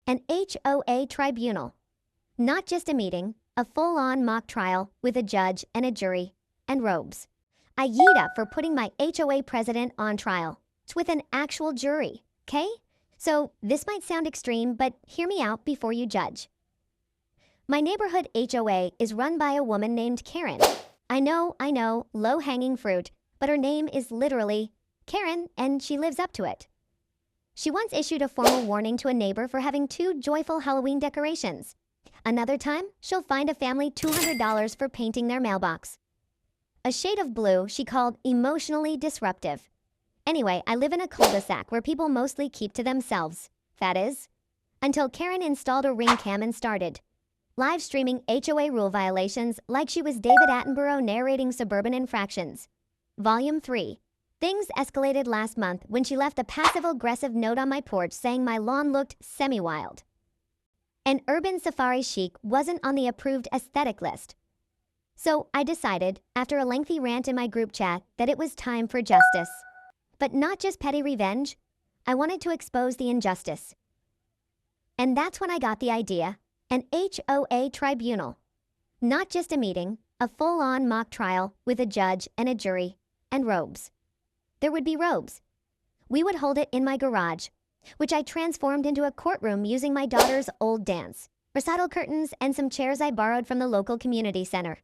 An HOA tribunal. Not just a meeting, a full-on mock trial with a judge and a jury, and robes. AITAH for putting my HOA president on trial. It's with an actual jury, okay? So this might sound extreme, but hear me out before you judge. My neighborhood HOA is run by a woman named Karen. I know, low-hanging fruit, but her name is literally Karen, and she lives up to it. She once issued a formal warning to a neighbor for having too joyful Halloween decorations. Another time, she'll find a family $200 for painting their mailbox. A shade of blue she called emotionally disruptive. Anyway, I live in a cul-de-sac where people mostly keep to themselves. That is, until Karen installed a ring cam and started live streaming HOA rule violations like she was David Attenborough narrating suburban infractions. Volume 3. Things escalated last month when she left a passive-aggressive note on my porch saying my lawn looked semi-wild. An urban safari chic wasn't on the approved aesthetic list. So I decided, after a lengthy rant in my group chat, that it was time for justice. But not just petty revenge. I wanted to expose the injustice. And that's when I got the idea. An HOA tribunal. Not just a meeting, a full-on mock trial with a judge and a jury, and robes. There would be robes. We would hold it in my garage, which I transformed into a courtroom using my daughter's old dance, recital curtains, and some chairs I borrowed from the local community center.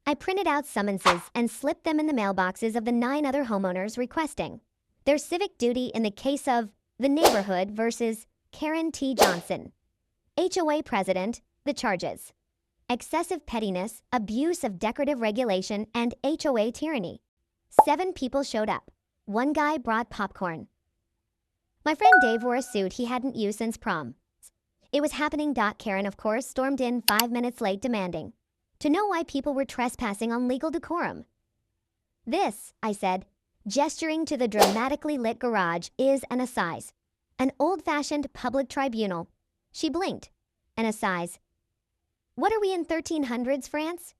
I printed out summonses and slipped them in the mailboxes of the 9 other homeowners requesting their civic duty in the case of the neighborhood versus Karen T. Johnson. HOA president, the charges: excessive pettiness, abuse of decorative regulation, and HOA tyranny. 7 people showed up. 1 guy brought popcorn. My friend Dave wore a suit he hadn't used since prom. It was happening. Karen, of course, stormed in 5 minutes late demanding to know why people were trespassing on legal decorum. This, I said, gesturing to the dramatically lit garage, is an assize. An old-fashioned public tribunal. She blinked. An assize. What are we in 1300s France?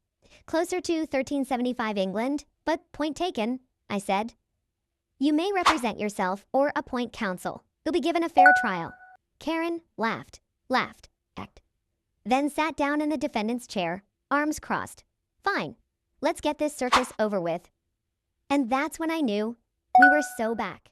Closer to 1375 England, but point taken, I said. You may represent yourself or appoint counsel. You'll be given a fair trial. Karen laughed, then sat down in the defendant's chair, arms crossed. Fine, let's get this circus over with. And that's when I knew we were so back.